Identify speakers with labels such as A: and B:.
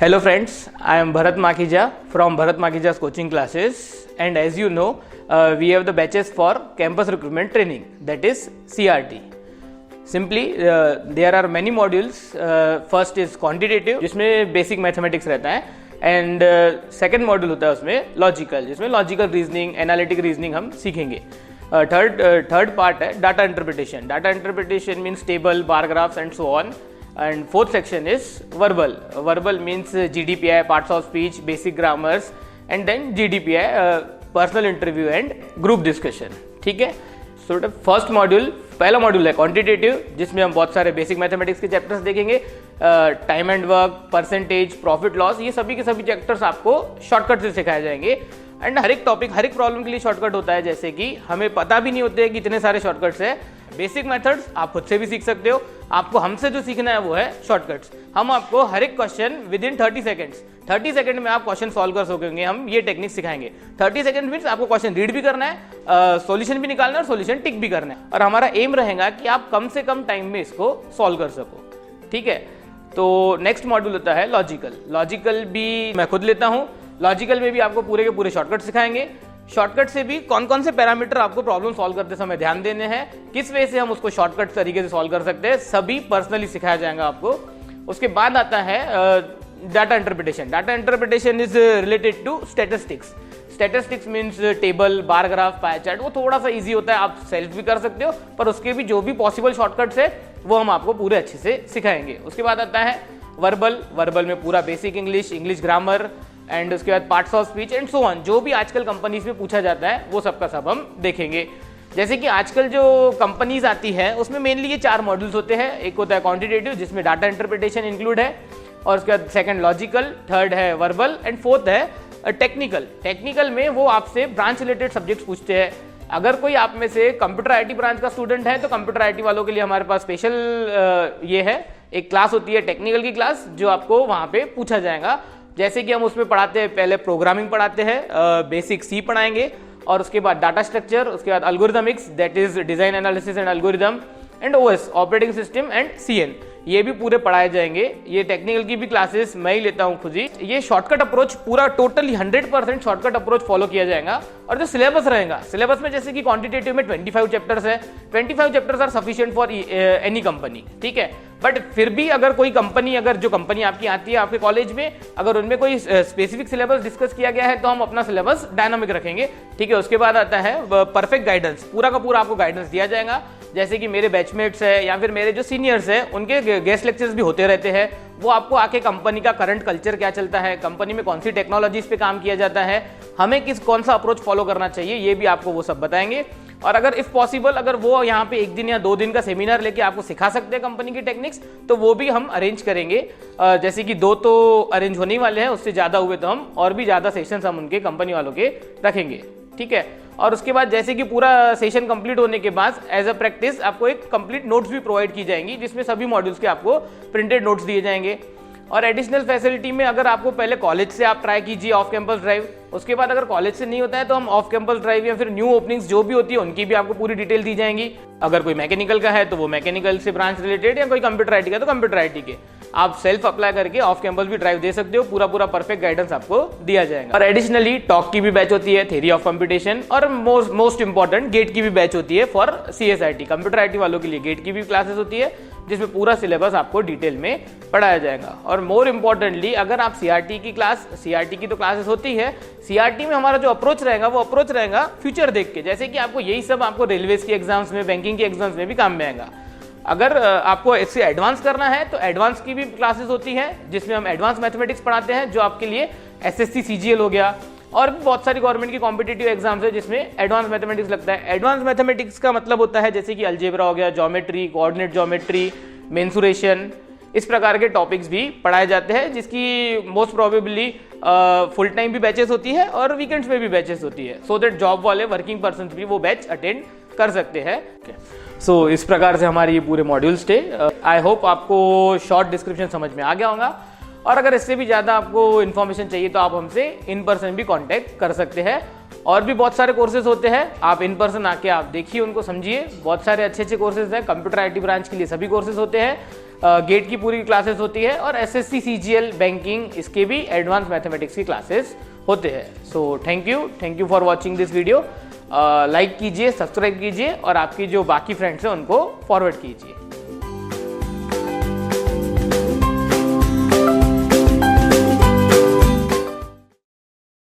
A: Hello friends, I am Bharat Makhija from Bharat Makhija's coaching classes, and as you know, we have the batches for campus recruitment training, that is CRT. Simply, there are many modules. First is quantitative, जिसमें basic mathematics रहता है, and second module होता है उसमें logical, जिसमें logical reasoning, analytic reasoning हम सीखेंगे. Third part है data interpretation. Data interpretation means table, bar graphs and so on. And fourth section is verbal. Verbal means GDPI, parts of speech, basic grammars, and then GDPI, personal interview and group discussion. ठीक है. So the first module, पहला module है quantitative, जिसमें हम बहुत सारे basic mathematics के chapters देखेंगे. Time and work, percentage, profit loss, ये सभी के सभी चैप्टर्स आपको शॉर्टकट से सिखाए जाएंगे. एंड हर एक टॉपिक, हर एक प्रॉब्लम के लिए शॉर्टकट होता है. जैसे कि हमें पता भी नहीं होते कि इतने सारे शॉर्टकट्स है. बेसिक मेथड्स आप खुद से भी सीख सकते हो. आपको हमसे जो सीखना है वो है शॉर्टकट्स. हम आपको हर एक क्वेश्चन विद इन 30 सेकंड में आप क्वेश्चन सॉल्व कर सकेंगे. हम ये टेक्निक सिखाएंगे. 30 सेकंड मीन्स आपको क्वेश्चन रीड भी करना है, सॉल्यूशन भी निकालना है और सॉल्यूशन टिक भी करना है. और हमारा एम रहेगा कि आप कम से कम टाइम में इसको सॉल्व कर सको. ठीक है. तो नेक्स्ट मॉड्यूल होता है लॉजिकल. लॉजिकल भी मैं खुद लेता हूँ. लॉजिकल में भी आपको पूरे के पूरे शॉर्टकट सिखाएंगे. शॉर्टकट से भी कौन कौन से पैरामीटर आपको प्रॉब्लम सॉल्व करते समय ध्यान देने हैं, किस वे से हम उसको शॉर्टकट तरीके से सॉल्व कर सकते हैं, सभी पर्सनली सिखाया जाएगा आपको. उसके बाद आता है data interpretation. Data interpretation is related to statistics. Statistics means table, bar graph, pie chart. वो थोड़ा सा इजी होता है, आप सेल्फ भी कर सकते हो, पर उसके भी जो भी पॉसिबल शॉर्टकट्स है वो हम आपको पूरे अच्छे से सिखाएंगे. उसके बाद आता है वर्बल. वर्बल में पूरा बेसिक इंग्लिश ग्रामर, एंड उसके बाद parts of speech and so on. जो भी आजकल कंपनीज में पूछा जाता है वो सबका सब हम देखेंगे. जैसे कि आजकल जो कंपनीज आती है उसमें मेनली ये 4 मॉड्यूल्स होते हैं. एक होता है क्वांटिटेटिव, जिसमें डाटा इंटरप्रिटेशन इंक्लूड है, और उसके बाद सेकंड लॉजिकल, थर्ड है वर्बल, एंड फोर्थ है टेक्निकल. टेक्निकल में वो आपसे ब्रांच रिलेटेड सब्जेक्ट्स पूछते हैं. अगर कोई आप में से कंप्यूटर आईटी ब्रांच का स्टूडेंट है तो कंप्यूटर आईटी वालों के लिए हमारे पास स्पेशल ये है, एक क्लास होती है टेक्निकल की क्लास, जो आपको वहाँ पे पूछा जाएगा. जैसे कि हम उसमें पढ़ाते हैं, पहले प्रोग्रामिंग पढ़ाते हैं, बेसिक सी पढ़ाएंगे, और उसके बाद डाटा स्ट्रक्चर, उसके बाद algorithmics, that is design analysis and algorithm, and OS operating system and CN, ये भी पूरे पढ़ाए जाएंगे. ये टेक्निकल की भी क्लासेस मैं ही लेता हूँ खुद ही. ये शॉर्टकट अप्रोच पूरा टोटली 100% शॉर्टकट अप्रोच फॉलो किया जाएगा. और जो सिलेबस रहेगा, सिलेबस में जैसे कि क्वांटिटेटिव में 25 चैप्टर्स है. 25 chapters are sufficient for any company. ठीक है. बट फिर भी अगर कोई कंपनी, अगर जो कंपनी आपकी आती है आपके कॉलेज में, अगर उनमें कोई स्पेसिफिक सिलेबस डिस्कस किया गया है तो हम अपना सिलेबस डायनामिक रखेंगे. ठीक है. उसके बाद आता है परफेक्ट गाइडेंस. पूरा का पूरा आपको गाइडेंस दिया जाएगा. जैसे कि मेरे बैचमेट्स है या फिर मेरे जो सीनियर्स है, उनके गेस्ट लेक्चर्स भी होते रहते हैं. वो आपको आके कंपनी का करंट कल्चर क्या चलता है, कंपनी में कौन सी टेक्नोलॉजीज पे काम किया जाता है, हमें कौन सा अप्रोच फॉलो करना चाहिए, ये भी आपको वो सब बताएंगे. और अगर इफ पॉसिबल, अगर वो यहाँ पे 1 दिन या 2 दिन का सेमिनार लेके आपको सिखा सकते हैं कंपनी की टेक्निक्स, तो वो भी हम अरेंज करेंगे. जैसे कि 2 तो अरेंज होने वाले हैं, उससे ज़्यादा हुए तो हम और भी ज़्यादा सेशंस हम उनके कंपनी वालों के रखेंगे. ठीक है. और उसके बाद जैसे कि पूरा सेशन कंप्लीट होने के बाद एज अ प्रैक्टिस आपको एक कंप्लीट नोट्स भी प्रोवाइड की जाएंगी, जिसमें सभी मॉड्यूल्स के आपको प्रिंटेड नोट्स दिए जाएंगे. और एडिशनल फैसिलिटी में अगर आपको पहले कॉलेज से आप ट्राई कीजिए ऑफ कैंपस ड्राइव. उसके बाद अगर कॉलेज से नहीं होता है तो हम ऑफ कैंपस ड्राइव या फिर न्यू ओपनिंग्स जो भी होती है उनकी भी आपको पूरी डिटेल दी जाएंगी. अगर कोई मैकेनिकल का है तो वो मैकेनिकल से ब्रांच रिलेटेड, या कोई कंप्यूटर आईटी का तो कंप्यूटर आईटी के, आप सेल्फ अप्लाई करके ऑफ कैंपस भी ड्राइव दे सकते हो. पूरा परफेक्ट गाइडेंस आपको दिया जाएगा. और एडिशनली टॉक की भी बैच होती है, थ्योरी ऑफ कंप्यूटेशन, और मोस्ट इंपॉर्टेंट गेट की भी बैच होती है फॉर सीएसआईटी. कंप्यूटर आईटी वालों के लिए गेट की भी क्लासेस होती है, जिसमें पूरा सिलेबस आपको डिटेल में पढ़ाया जाएगा. और मोर इंपॉर्टेंटली, अगर आप सीआरटी की तो क्लासेस होती है, सीआरटी में हमारा जो अप्रोच रहेगा वो अप्रोच रहेगा फ्यूचर देख के. जैसे कि आपको यही सब आपको रेलवेज की एग्जाम्स में, बैंकिंग की एग्जाम्स में भी काम में आएगा. अगर आपको इससे एडवांस करना है तो एडवांस की भी क्लासेस होती है, जिसमें हम एडवांस मैथमेटिक्स पढ़ाते हैं, जो आपके लिए एसएससी सीजीएल हो गया, और भी बहुत सारी गवर्नमेंट की कॉम्पिटिटिव एग्जाम्स है जिसमें एडवांस मैथमेटिक्स लगता है. एडवांस मैथमेटिक्स का मतलब होता है जैसे कि अलजेब्रा हो गया, ज्योमेट्री, कोऑर्डिनेट ज्योमेट्री, मेंसुरेशन, इस प्रकार के टॉपिक्स भी पढ़ाए जाते हैं, जिसकी मोस्ट प्रोबेबली फुल टाइम भी बैचेस होती है और वीकेंड्स में भी बैचेस होती है, सो दैट जॉब वाले वर्किंग पर्सन भी वो बैच अटेंड कर सकते हैं. सो इस प्रकार से हमारे ये पूरे मॉड्यूल्स थे. आई होप आपको शॉर्ट डिस्क्रिप्शन समझ में आ गया होगा. और अगर इससे भी ज़्यादा आपको इन्फॉर्मेशन चाहिए तो आप हमसे इन पर्सन भी कांटेक्ट कर सकते हैं. और भी बहुत सारे कोर्सेज होते हैं, आप इन पर्सन आके आप देखिए, उनको समझिए. बहुत सारे अच्छे कोर्सेज हैं. कंप्यूटर आईटी ब्रांच के लिए सभी कोर्सेज होते हैं. गेट की पूरी क्लासेस होती है और SSC CGL बैंकिंग इसके भी एडवांस मैथमेटिक्स की क्लासेस होते हैं। So thank you for watching this video. Like कीजिए, सब्सक्राइब कीजिए और आपकी जो बाकी फ्रेंड्स हैं उनको फॉरवर्ड कीजिए।